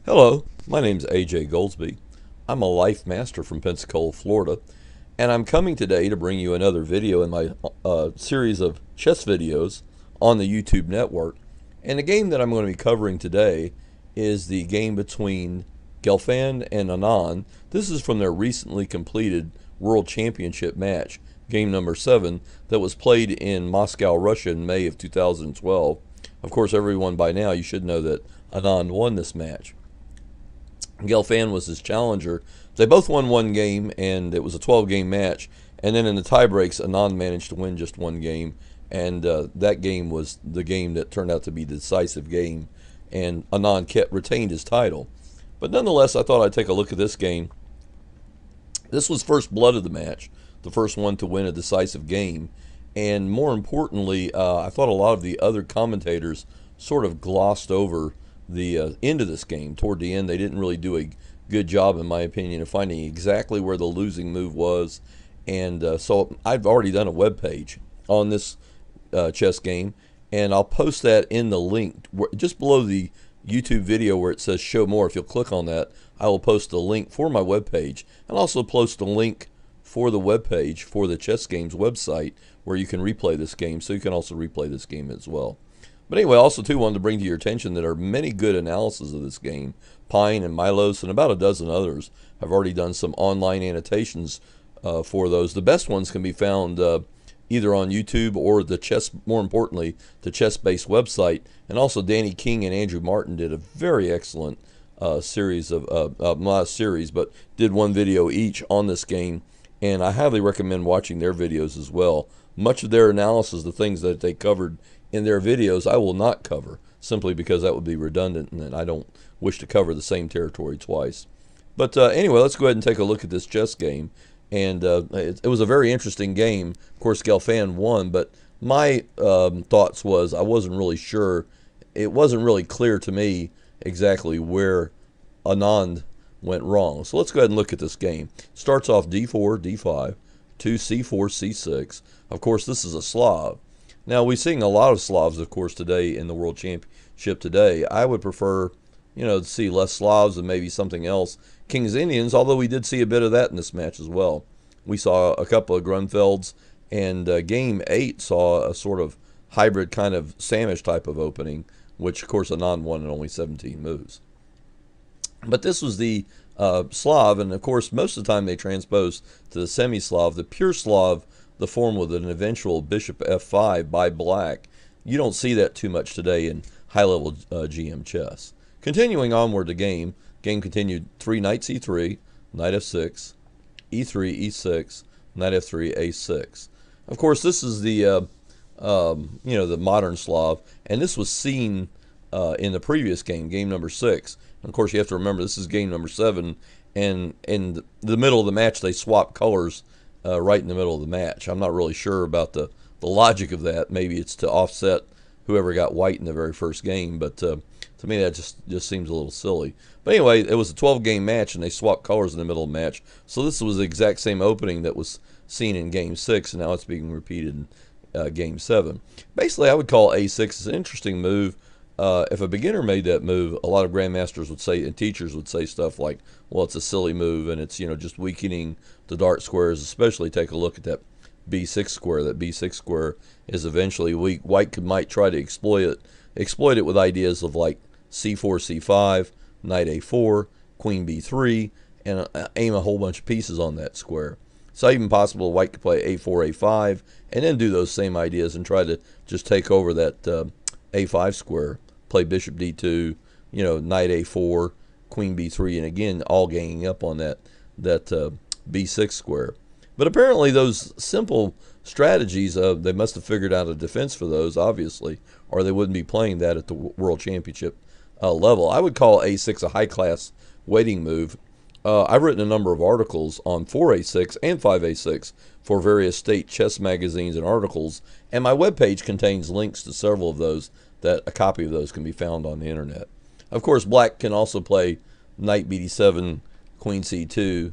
Hello, my name's AJ Goldsby. I'm a life master from Pensacola, Florida, and I'm coming today to bring you another video in my series of chess videos on the YouTube network. And the game that I'm going to be covering today is the game between Gelfand and Anand. This is from their recently completed World Championship match, game number 7, that was played in Moscow, Russia in May of 2012. Of course, everyone by now, you should know that Anand won this match. Gelfand was his challenger. They both won one game, and it was a 12-game match. And then in the tiebreaks, Anand managed to win just one game, and that game was the game that turned out to be the decisive game, and Anand retained his title. But nonetheless, I thought I'd take a look at this game. This was first blood of the match, the first one to win a decisive game. And more importantly, I thought a lot of the other commentators sort of glossed over the end of this game. Toward the end, they didn't really do a good job, in my opinion, of finding exactly where the losing move was. And so I've already done a web page on this chess game, and I'll post that in the link just below the YouTube video where it says show more. If you'll click on that, I will post the link for my web page, and also post the link for the web page for the Chess Games website where you can replay this game, so you can also replay this game as well. But anyway, I also too wanted to bring to your attention that there are many good analyses of this game. Pine and Milos and about a dozen others have already done some online annotations for those. The best ones can be found either on YouTube or the more importantly, the chess-based website. And also Danny King and Andrew Martin did a very excellent series of, not a series, but did one video each on this game. And I highly recommend watching their videos as well. Much of their analysis, the things that they covered in their videos, I will not cover, simply because that would be redundant and I don't wish to cover the same territory twice. But anyway, let's go ahead and take a look at this chess game. And it was a very interesting game. Of course, Gelfand won, but my thoughts was I wasn't really sure. It wasn't really clear to me exactly where Anand went wrong. So let's go ahead and look at this game. Starts off d4, d5, to c4, c6. Of course, this is a Slav. Now, we're seeing a lot of Slavs, of course, today in the World Championship today. I would prefer, to see less Slavs and maybe something else. King's Indians, although we did see a bit of that in this match as well. We saw a couple of Grunfelds, and game 8 saw a sort of hybrid kind of Samish type of opening, which, of course, Anand won in only 17 moves. But this was the Slav, and, of course, most of the time they transpose to the semi-Slav. The pure Slav, the form with an eventual bishop f5 by black. You don't see that too much today in high-level GM chess. Continuing onward the game continued 3 knight c3, knight f6, e3, e6, knight f3, a6. Of course, this is the the modern Slav, and this was seen in the previous game, game number 6. And of course, you have to remember this is game number 7, and in the middle of the match they swapped colors right in the middle of the match. I'm not really sure about the logic of that. Maybe it's to offset whoever got white in the very first game, but to me that just seems a little silly. But anyway, it was a 12-game match, and they swapped colors in the middle of the match. So this was the exact same opening that was seen in game 6, and now it's being repeated in game 7. Basically, I would call a6 an interesting move. If a beginner made that move, a lot of grandmasters would say, and teachers would say stuff like, well, it's a silly move, and it's just weakening the dart squares. Especially take a look at that b6 square. That b6 square is eventually weak. White might try to exploit it with ideas of like c4, c5, knight a4, queen b3, and aim a whole bunch of pieces on that square. It's not even possible White could play a4, a5, and then do those same ideas and try to just take over that a5 square, play bishop d2, knight a4, queen b3, and again all ganging up on that b6 square. But apparently those simple strategies, they must have figured out a defense for those, obviously, or they wouldn't be playing that at the World Championship level. I would call a6 a high-class waiting move. I've written a number of articles on 4a6 and 5a6 for various state chess magazines and articles, and my webpage contains links to several of those. That a copy of those can be found on the internet. Of course, black can also play knight bd7, queen c2,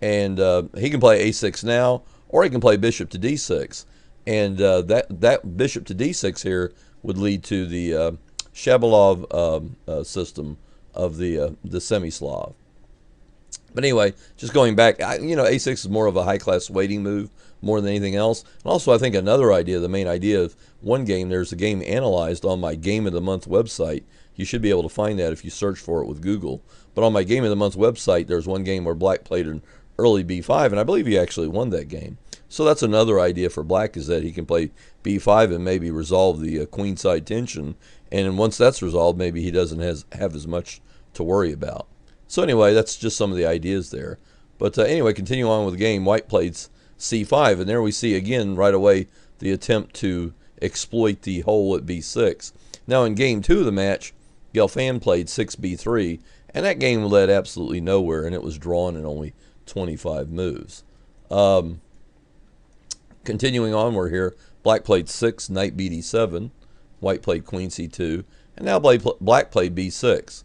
and he can play a6 now, or he can play bishop to d6. And that bishop to d6 here would lead to the Shabalov system of the semi-Slav. But anyway, just going back, A6 is more of a high-class waiting move more than anything else. And also, I think another idea, the main idea of one game, there's a game analyzed on my Game of the Month website. You should be able to find that if you search for it with Google. But on my Game of the Month website, there's one game where black played an early b5, and I believe he actually won that game. So that's another idea for black, is that he can play b5 and maybe resolve the queenside tension. And once that's resolved, maybe he doesn't have as much to worry about. So anyway, that's just some of the ideas there. But anyway, continuing on with the game, white played c5, and there we see again right away the attempt to exploit the hole at b6. Now in game 2 of the match, Gelfand played 6b3, and that game led absolutely nowhere, and it was drawn in only 25 moves. Continuing onward here, black played 6, knight bd7, white played queen c2, and now black played b6.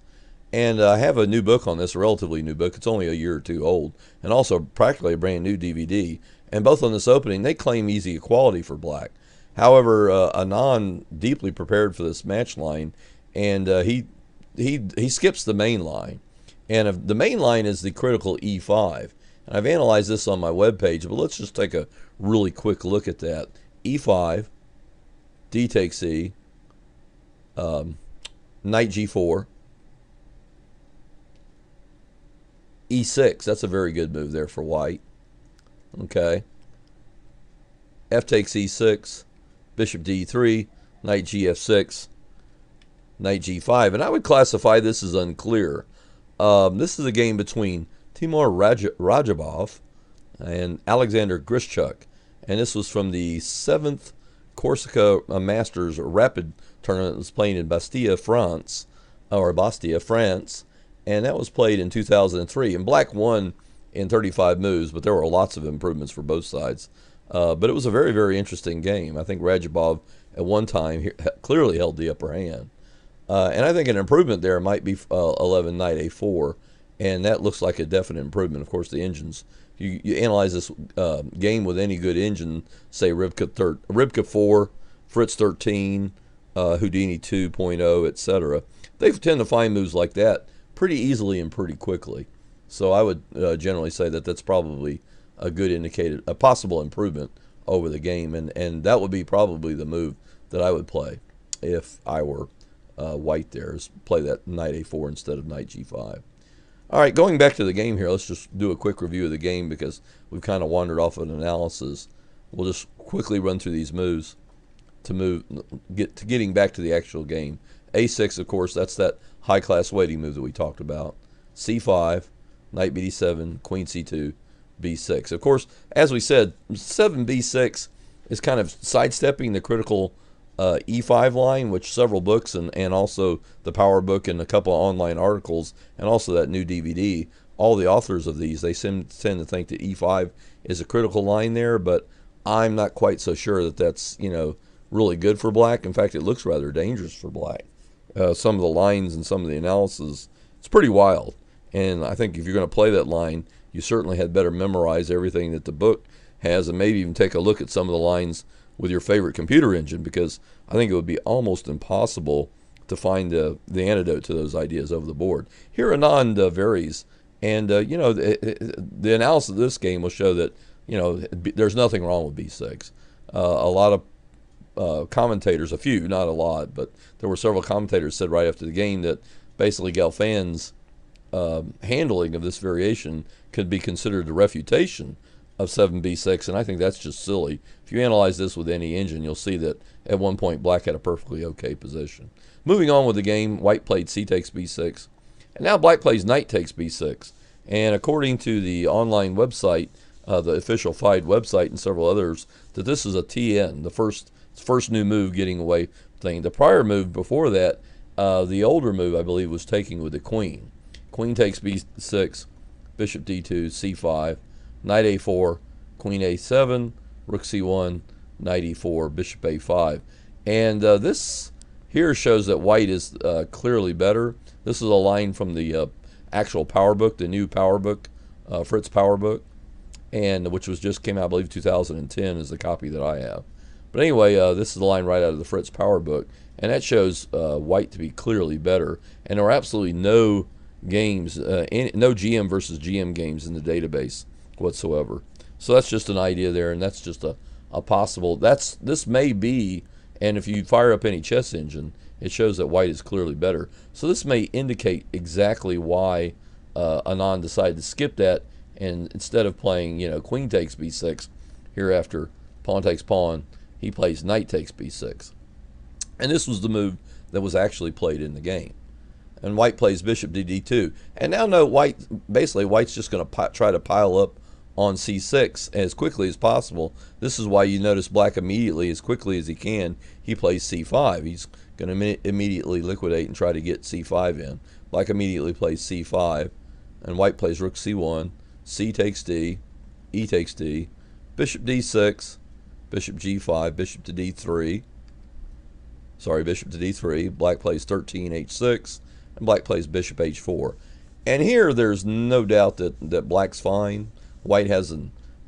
And I have a new book on this, a relatively new book. It's only a year or two old, and also practically a brand new DVD. And both on this opening, they claim easy equality for black. However, Anand deeply prepared for this match line, and he skips the main line. And the main line is the critical e5. And I've analyzed this on my webpage, but let's just take a really quick look at that. e5, d takes e, knight g4, e6, that's a very good move there for white. Okay. F takes e6, bishop d3, knight gf6, knight g5. And I would classify this as unclear. This is a game between Timur Rajabov and Alexander Grischuk. And this was from the 7th Corsica Masters Rapid Tournament that was playing in Bastia, France. And that was played in 2003. And black won in 35 moves, but there were lots of improvements for both sides. But it was a very, very interesting game. I think Rajabov at one time clearly held the upper hand. And I think an improvement there might be 11 knight a4, and that looks like a definite improvement. Of course, the engines, you analyze this game with any good engine, say Rivka 4, Fritz 13, Houdini 2.0, etc. They tend to find moves like that pretty easily and pretty quickly. So I would generally say that that's probably a good indicator, a possible improvement over the game, and that would be probably the move that I would play if I were white there, is play that knight a4 instead of knight g5. All right, going back to the game here, let's just do a quick review of the game because we've kind of wandered off of an analysis. We'll just quickly run through these moves to getting back to the actual game. a6, of course, that's that high-class waiting move that we talked about. c5, knight bd7, queen c2, b6. Of course, as we said, 7b6 is kind of sidestepping the critical e5 line, which several books and also the Power Book and a couple of online articles and also that new DVD, all the authors of these, they tend to think that e5 is a critical line there, but I'm not quite so sure that that's, really good for black. In fact, it looks rather dangerous for black. Some of the lines and some of the analysis, it's pretty wild. And I think if you're going to play that line, you certainly had better memorize everything that the book has and maybe even take a look at some of the lines with your favorite computer engine, because I think it would be almost impossible to find the antidote to those ideas over the board. Here Anand varies, and the analysis of this game will show that there's nothing wrong with b6. A lot of commentators, a few, not a lot, but there were several commentators said right after the game that basically Gelfand's handling of this variation could be considered a refutation of 7b6, and I think that's just silly. If you analyze this with any engine, you'll see that at one point black had a perfectly okay position. Moving on with the game, white played c takes b6, and now black plays knight takes b6. And according to the online website, the official FIDE website and several others, that this is a TN, the first new move getting away thing. The prior move before that, the older move I believe was taking with the queen. Queen takes b6, bishop d2, c5, knight a4, queen a7, rook c1, knight e4, bishop a5. And this here shows that white is clearly better. This is a line from the actual Power Book, the new Power Book, Fritz Power Book, and which was just came out, I believe, 2010 is the copy that I have. But anyway, this is the line right out of the Fritz Power Book, and that shows white to be clearly better. And there are absolutely no games, no GM versus GM games in the database whatsoever. So that's just an idea there, and that's just a possible. This may be, and if you fire up any chess engine, it shows that white is clearly better. So this may indicate exactly why Anand decided to skip that, and instead of playing, queen takes b6, here after pawn takes pawn, he plays knight takes b6. And this was the move that was actually played in the game. And white plays bishop to d2. And now note, white's just going to try to pile up on c6 as quickly as possible. This is why you notice black immediately, as quickly as he can, he plays c5. He's going to immediately liquidate and try to get c5 in. Black immediately plays c5, and white plays rook c1, c takes d, e takes d, bishop d6, bishop g5, bishop to d3. Sorry, bishop to d3. Black plays 13 h6, and black plays bishop h4. And here there's no doubt that black's fine. White has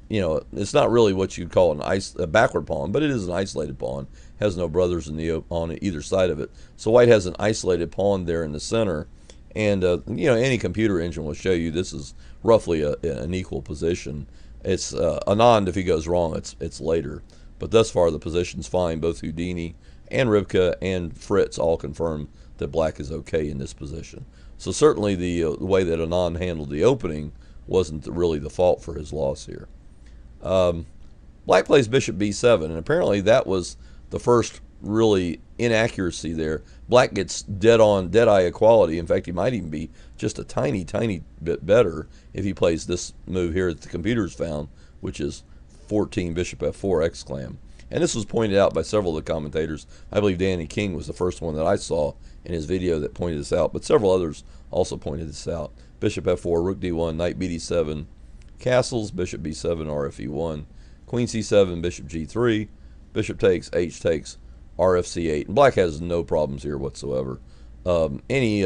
it's not really what you'd call a backward pawn, but it is an isolated pawn. Has no brothers on either side of it. So white has an isolated pawn there in the center. And, any computer engine will show you this is roughly an equal position. It's Anand, if he goes wrong, it's later. But thus far, the position's fine. Both Houdini and Rivka and Fritz all confirm that black is okay in this position. So certainly the way that Anand handled the opening wasn't really the fault for his loss here. Black plays bishop b7, and apparently that was the first really inaccuracy there. Black gets dead-eye equality. In fact, he might even be just a tiny bit better if he plays this move here that the computers found, which is 14 bishop f4 exclam. And this was pointed out by several of the commentators. I believe Danny King was the first one that I saw in his video that pointed this out, but several others also pointed this out. Bishop f4, rook d1, knight bd7, castles, bishop b7, rfe1, queen c7, bishop g3, bishop takes, h takes, rfc8. And black has no problems here whatsoever. Any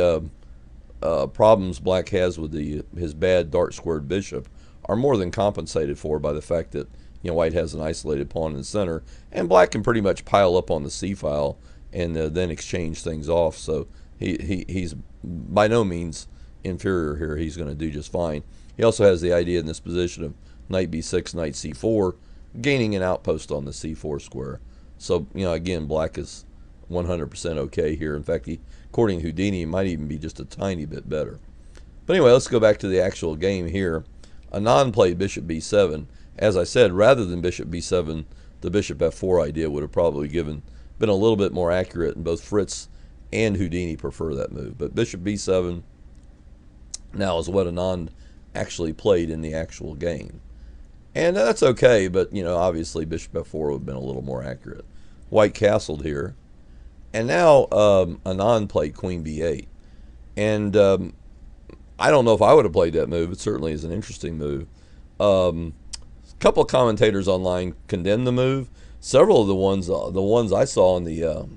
problems black has with his bad dart squared bishop are more than compensated for by the fact that white has an isolated pawn in the center, and black can pretty much pile up on the c file and then exchange things off. So he's by no means inferior here. He's going to do just fine. He also has the idea in this position of knight b6, knight c4, gaining an outpost on the c4 square. So, again, black is 100% okay here. In fact, according to Houdini, he might even be just a tiny bit better. But anyway, let's go back to the actual game here. Anand played bishop b7. As I said, rather than bishop b7, the bishop f4 idea would have probably been a little bit more accurate, and both Fritz and Houdini prefer that move. But bishop b7 now is what Anand actually played in the actual game. And that's okay, but, obviously bishop f4 would have been a little more accurate. White castled here. And now Anand played queen b8. And I don't know if I would have played that move. It certainly is an interesting move. A couple of commentators online condemned the move. Several of the ones I saw on the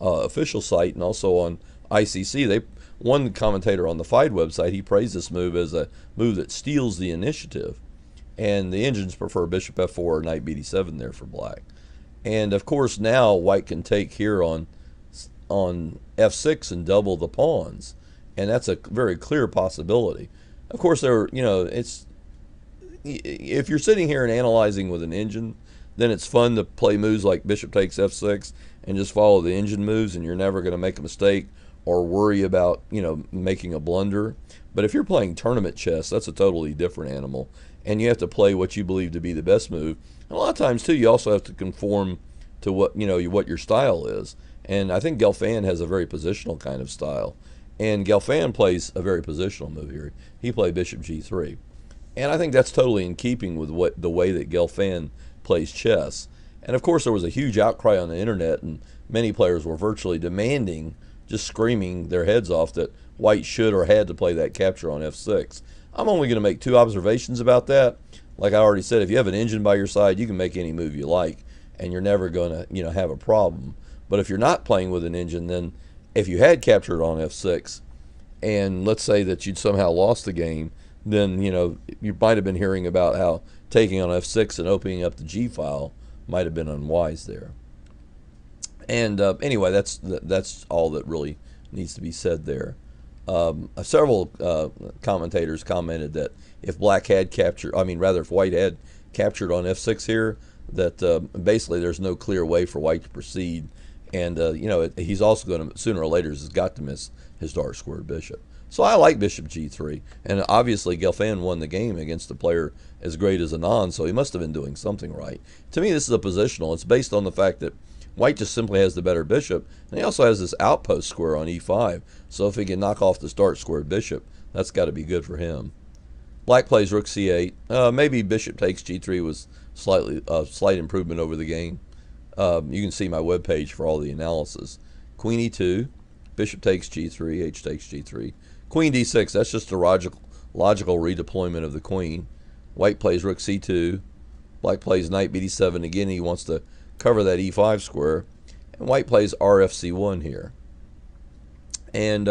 official site and also on ICC, one commentator on the FIDE website, he praised this move as a move that steals the initiative. And the engines prefer bishop f4 or knight bd7 there for black. And of course now white can take here on f6 and double the pawns, and that's a very clear possibility. Of course, if you're sitting here and analyzing with an engine, then it's fun to play moves like bishop takes f6 and just follow the engine moves, and you're never going to make a mistake or worry about making a blunder. But if you're playing tournament chess, that's a totally different animal, and you have to play what you believe to be the best move. And a lot of times too, you also have to conform to what what your style is. And I think Gelfand has a very positional kind of style, and Gelfand plays a very positional move here. He played bishop g3, and I think that's totally in keeping with the way that Gelfand plays chess. And of course, there was a huge outcry on the internet, and many players were virtually demanding, just screaming their heads off, that white should or had to play that capture on f6. I'm only going to make two observations about that. Like I already said, if you have an engine by your side, you can make any move you like, and you're never going to have a problem. But if you're not playing with an engine, then if you had captured on f6, and let's say that you'd somehow lost the game, then you might have been hearing about how taking on f6 and opening up the g file might have been unwise there. And anyway, that's all that really needs to be said there. Several commentators commented that if Black had captured, I mean, rather if White had captured on f6 here, that basically there's no clear way for White to proceed, and he's also going to sooner or later has got to miss his dark squared bishop. So I like bishop g3, and obviously Gelfand won the game against a player as great as Anand, so he must have been doing something right. To me, this is a positional. It's based on the fact that White just simply has the better bishop, and he also has this outpost square on e5, so if he can knock off this dark squared bishop, that's got to be good for him. Black plays rook c8. Maybe bishop takes g3 was slight improvement over the game. You can see my webpage for all the analysis. Queen e2, bishop takes g3, h takes g3. Queen d6, that's just a logical redeployment of the queen. White plays rook c2. Black plays knight bd7. Again, he wants to cover that e5 square. And White plays rfc1 here. And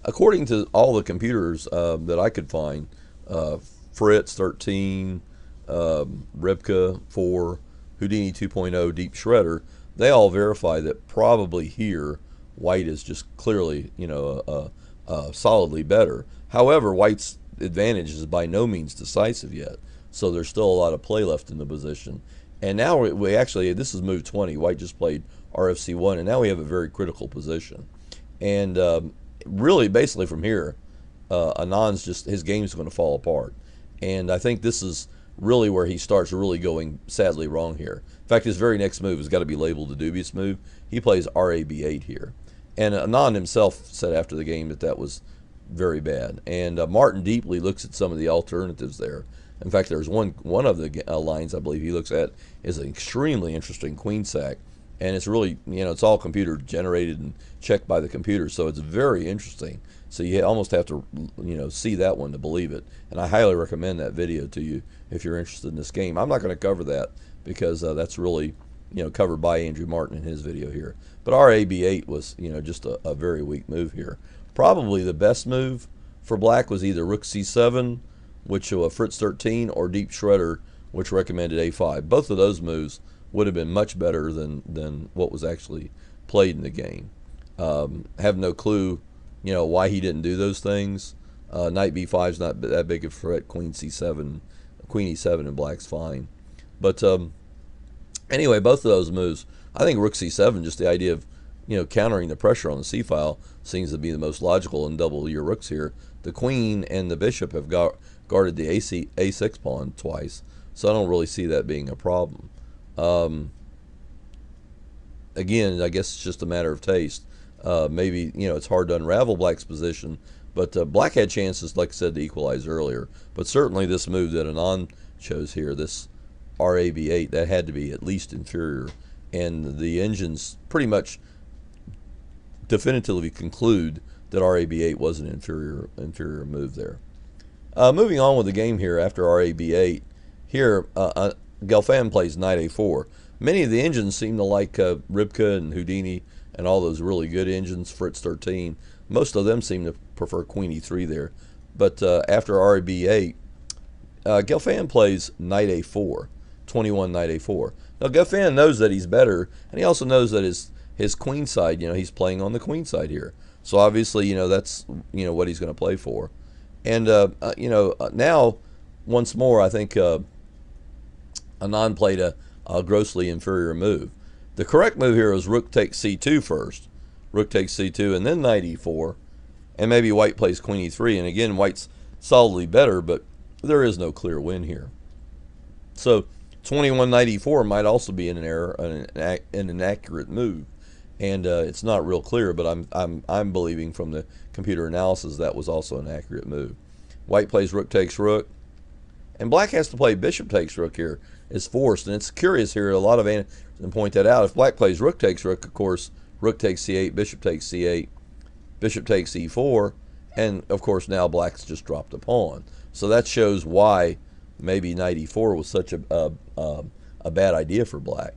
according to all the computers that I could find, Fritz 13, Ribka 4, Houdini 2.0, Deep Shredder, they all verify that probably here White is just clearly, solidly better. However, White's advantage is by no means decisive yet, so there's still a lot of play left in the position. And now we actually, this is move 20. White just played rfc1, and now we have a very critical position. And really, basically from here, Anand's just, his game's going to fall apart. And I think this is really where he starts really going sadly wrong here. In fact, his very next move has got to be labeled a dubious move. He plays RAB8 here. And Anand himself said after the game that that was very bad. And Martin deeply looks at some of the alternatives there. In fact, there's one of the lines I believe he looks at is an extremely interesting queen sack. And it's really, it's all computer generated and checked by the computer, so it's very interesting. So you almost have to, see that one to believe it. And I highly recommend that video to you if you're interested in this game. I'm not going to cover that because that's really, covered by Andrew Martin in his video here. But RAB8 was, just a very weak move here. Probably the best move for Black was either Rook C7, which Fritz 13, or Deep Shredder, which recommended A5. Both of those moves would have been much better than what was actually played in the game. Have no clue, why he didn't do those things. Knight B5 is not that big a threat. Queen C7, Queen E7, and Black's fine. But anyway, both of those moves, I think Rook C7, just the idea of countering the pressure on the C file, seems to be the most logical, and double your rooks here. The queen and the bishop have guarded the A6 pawn twice, so I don't really see that being a problem. Again, I guess it's just a matter of taste. Maybe, it's hard to unravel Black's position, but Black had chances, like I said, to equalize earlier. But certainly this move that Anand chose here, this RAB8, that had to be at least inferior. And the engines pretty much definitively conclude that RAB8 was an inferior move there. Moving on with the game here after RAB8, here Gelfand plays Knight A4. Many of the engines seem to like Ribka and Houdini and all those really good engines, Fritz 13. Most of them seem to prefer Queen E3 there. But after RAB8, Gelfand plays Knight A4, 21 Knight A4. Now Gelfand knows that he's better, and he also knows that his queen side, he's playing on the queen side here. So obviously, that's what he's going to play for. And now once more, I think Anand played a grossly inferior move. The correct move here is Rook takes C2 first. Rook takes C2 and then Knight E4. And maybe White plays Queen E3. And again, White's solidly better, but there is no clear win here. So 21 Knight E4 might also be an error, an inaccurate move. And it's not real clear, but I'm believing from the computer analysis that was also an accurate move. White plays Rook takes Rook. And Black has to play Bishop takes Rook here. It's forced, and it's curious here. A lot of analysts point that out. If Black plays Rook takes Rook, of course, Rook takes C8, Bishop takes C8, Bishop takes E4, and of course now Black's just dropped a pawn. So that shows why maybe Knight E4 was such a bad idea for Black.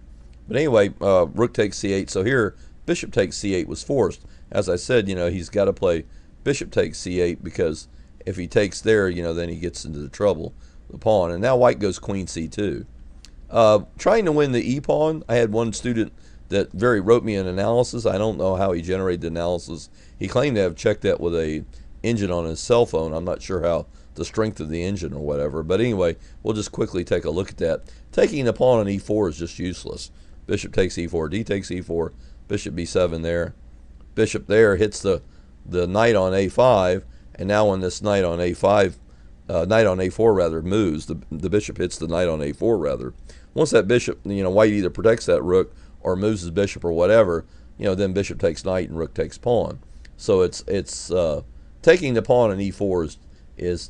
But anyway, Rook takes C8. So here, Bishop takes C8 was forced. As I said, he's got to play Bishop takes C8 because if he takes there, then he gets into the trouble, the pawn. And now White goes Queen C2. Trying to win the E pawn, I had one student that Very wrote me an analysis. I don't know how he generated the analysis. He claimed to have checked that with a engine on his cell phone. I'm not sure how the strength of the engine or whatever. But anyway, we'll just quickly take a look at that. Taking the pawn on e4 is just useless. Bishop takes e4, d takes e4, bishop b7 there. Bishop there hits the knight on a5, and now when this knight on a5, knight on a4 rather, moves, the bishop hits the knight on a4 rather. Once that bishop, white either protects that rook or moves his bishop or whatever, then bishop takes knight and rook takes pawn. So it's taking the pawn on e4 is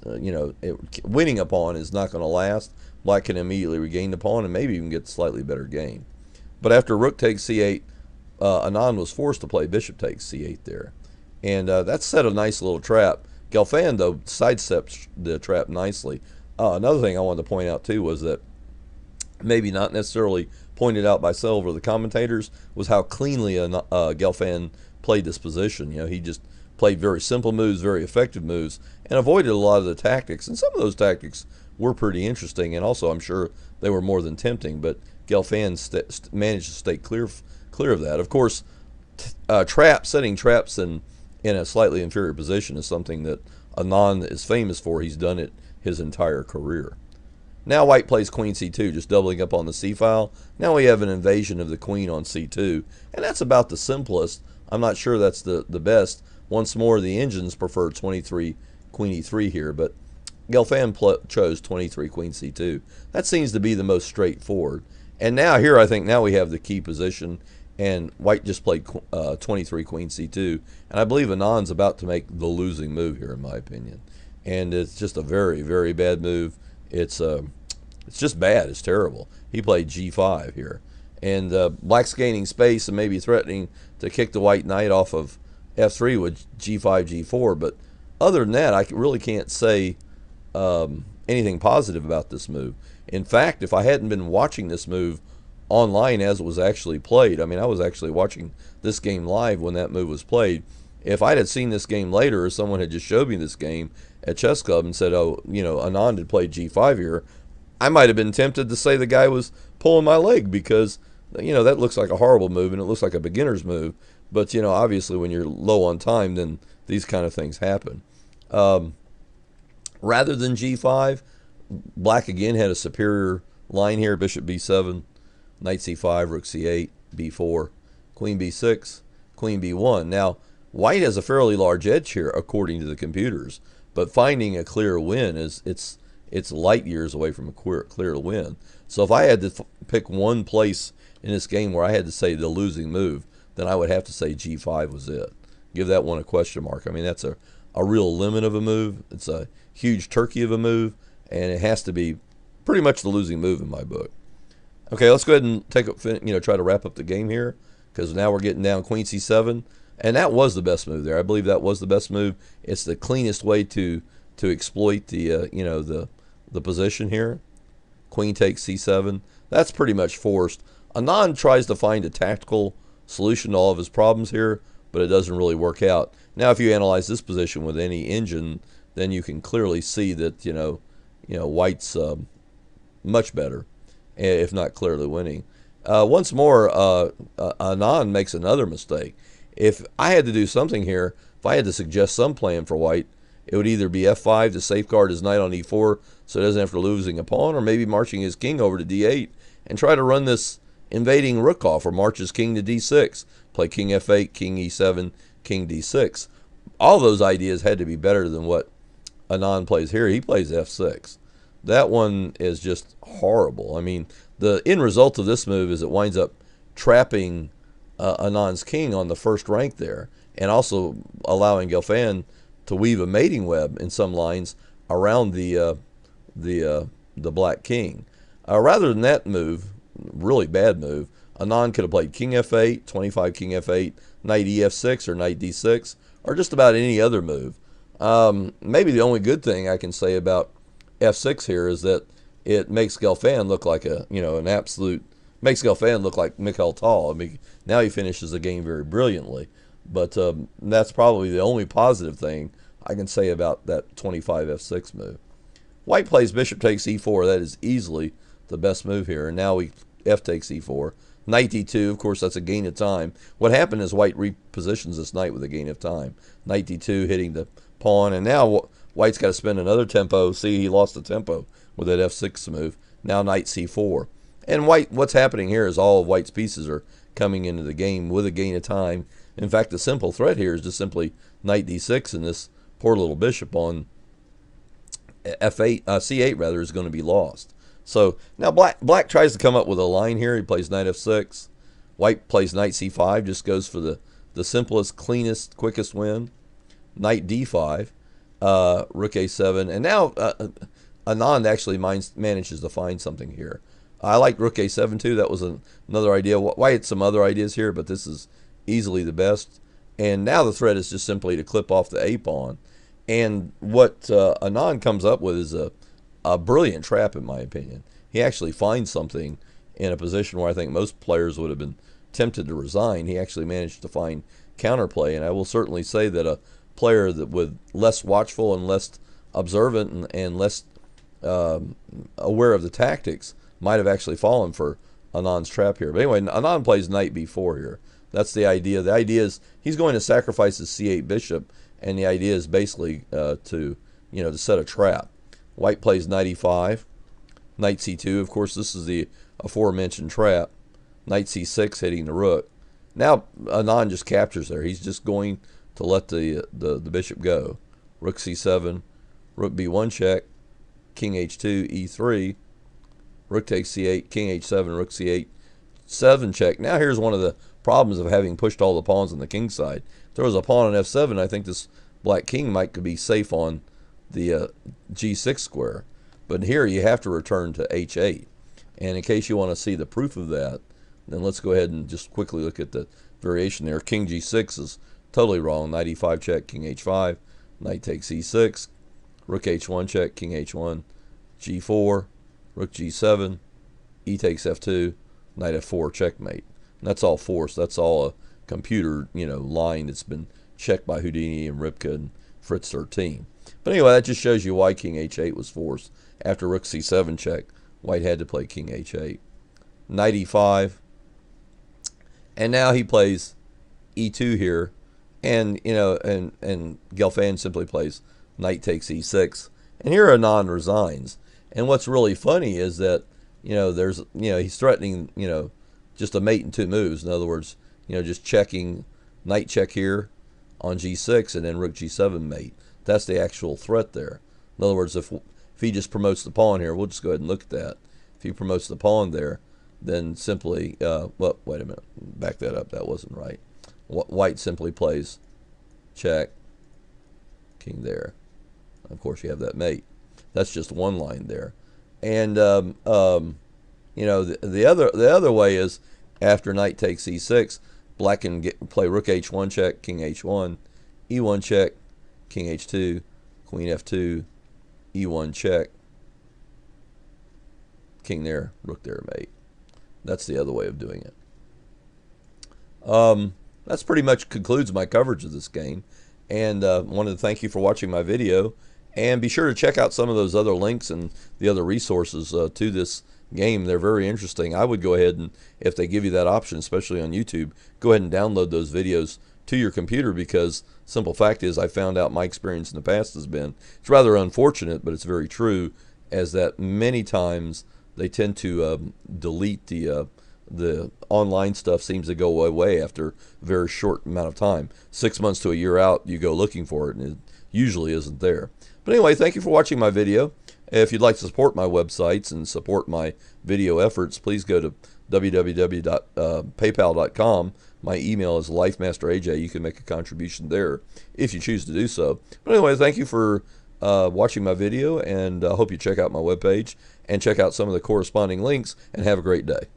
winning a pawn is not going to last. Black can immediately regain the pawn and maybe even get a slightly better game. But after rook takes c8, Anand was forced to play bishop takes c8 there. And that set a nice little trap. Gelfand, though, sidesteps the trap nicely. Another thing I wanted to point out, too, was that maybe not necessarily pointed out by several of the commentators was how cleanly Gelfand played this position. He just played very simple moves, very effective moves, and avoided a lot of the tactics. And some of those tactics were pretty interesting, and also I'm sure they were more than tempting, but Gelfand managed to stay clear of that. Of course, setting traps in a slightly inferior position is something that Anand is famous for. He's done it his entire career. Now white plays queen c2, just doubling up on the c file. Now we have an invasion of the queen on c2, and that's about the simplest. I'm not sure that's the best. Once more, the engines prefer 23 queen e3 here, but Gelfand chose 23 queen c2. That seems to be the most straightforward. And now here, I think now we have the key position, and white just played 23 queen c2, and I believe Anand's about to make the losing move here, in my opinion. And it's just a very, very bad move. It's just bad. It's terrible. He played g5 here, and black's gaining space and maybe threatening to kick the white knight off of f3 with g5, g4. But other than that, I really can't say anything positive about this move. In fact, if I hadn't been watching this move online as it was actually played, I mean, I was actually watching this game live when that move was played. If I'd had seen this game later, or someone had just showed me this game at Chess Club and said, oh, Anand had played g5 here, I might have been tempted to say the guy was pulling my leg because, that looks like a horrible move and it looks like a beginner's move. But, obviously when you're low on time, then these kind of things happen. Rather than g5, black again had a superior line here. Bishop b7, knight c5, rook c8, b4, queen b6, queen b1. Now, white has a fairly large edge here, according to the computers. But finding a clear win it's light years away from a clear win. So if I had to pick one place in this game where I had to say the losing move, then I would have to say g5 was it. Give that one a question mark. I mean, that's a real limit of a move. It's a huge turkey of a move, and it has to be pretty much the losing move in my book. Okay, let's go ahead and try to wrap up the game here, because now we're getting down queen c7, and that was the best move there. I believe that was the best move. It's the cleanest way to exploit the the position here. Queen takes c7. That's pretty much forced. Anand tries to find a tactical solution to all of his problems here, but it doesn't really work out. Now, if you analyze this position with any engine, then you can clearly see that white's much better, if not clearly winning. Once more, Anand makes another mistake. If I had to do something here, if I had to suggest some plan for white, it would either be f5 to safeguard his knight on e4 so he doesn't have to losing a pawn, or maybe marching his king over to d8 and try to run this invading rook off, or march his king to d6, play king f8, king e7, king d6. All those ideas had to be better than what Anand plays here. He plays f6. That one is just horrible. I mean, the end result of this move is it winds up trapping Anand's king on the first rank there, and also allowing Gelfand to weave a mating web in some lines around the black king. Rather than that move, really bad move, Anand could have played king f8, 25 king f8, knight ef6 or knight d6, or just about any other move. Maybe the only good thing I can say about f6 here is that it makes Gelfand look like makes Gelfand look like Mikhail Tal. I mean, now he finishes the game very brilliantly. But that's probably the only positive thing I can say about that 25 f6 move. White plays bishop takes e4. That is easily the best move here. And now f takes e4. Knight d2, of course, that's a gain of time. What happened is white repositions this knight with a gain of time. Knight d2 hitting the pawn, and now white's got to spend another tempo. See, he lost the tempo with that f6 move. Now knight c4. And white, what's happening here is all of white's pieces are coming into the game with a gain of time. In fact, the simple threat here is just simply knight d6, and this poor little bishop on f8, c8 rather, is going to be lost. So now black tries to come up with a line here. He plays knight f6. White plays knight c5, just goes for the simplest, cleanest, quickest win. Knight d5, rook a7, and now Anand actually manages to find something here. I like rook a7 too. That was another idea. White had some other ideas here, but this is easily the best. And now the threat is just simply to clip off the a pawn. And what Anand comes up with is a brilliant trap, in my opinion. He actually finds something in a position where I think most players would have been tempted to resign. He actually managed to find counterplay, and I will certainly say that a player that with less watchful and less observant and less aware of the tactics might have actually fallen for Anand's trap here. But anyway, Anand plays knight b4 here. That's the idea. The idea is he's going to sacrifice his c8 bishop, and the idea is basically to set a trap. White plays knight e5, knight c2. Of course, this is the aforementioned trap. Knight c6 hitting the rook. Now Anand just captures there. He's just going to let the bishop go. Rook c7, rook b1 check, king h2, e3, rook takes c8, king h7, rook c8, 7 check. Now here's one of the problems of having pushed all the pawns on the king side. If there was a pawn on f7, I think this black king could be safe on the g6 square. But here you have to return to h8. And in case you want to see the proof of that, then let's go ahead and just quickly look at the variation there. King g6 is totally wrong. Knight e5 check, king h5, knight takes e6, rook h1 check, king h1, g4, rook g7, e takes f2, knight f4, checkmate. And that's all forced. That's all a computer, line that's been checked by Houdini and Ripka and Fritz 13. But anyway, that just shows you why king h8 was forced. After rook c7 check, white had to play king h8. Knight e5. And now he plays e2 here. And, and Gelfand simply plays knight takes e6. And here Anand resigns. And what's really funny is that, he's threatening, just a mate in 2 moves. In other words, just checking knight check here on g6 and then rook g7 mate. That's the actual threat there. In other words, if he just promotes the pawn here, we'll just go ahead and look at that. If he promotes the pawn there, then simply, well, wait a minute, back that up. That wasn't right. White simply plays check, king there. Of course, you have that mate. That's just one line there. And the other way is after knight takes e6, black can play rook h1 check, king h1, e1 check, king h2, queen f2, e1 check, king there, rook there, mate. That's the other way of doing it. That's pretty much concludes my coverage of this game. And wanted to thank you for watching my video. And be sure to check out some of those other links and the other resources to this game. They're very interesting. I would go ahead and, if they give you that option, especially on YouTube, go ahead and download those videos to your computer, because simple fact is I found out my experience in the past has been, it's rather unfortunate, but it's very true, as that many times they tend to delete the online stuff. Seems to go away after a very short amount of time. 6 months to a year out, you go looking for it, and it usually isn't there. But anyway, thank you for watching my video. If you'd like to support my websites and support my video efforts, please go to www.paypal.com. My email is lifemasteraj. You can make a contribution there if you choose to do so. But anyway, thank you for watching my video, and I hope you check out my webpage and check out some of the corresponding links, and have a great day.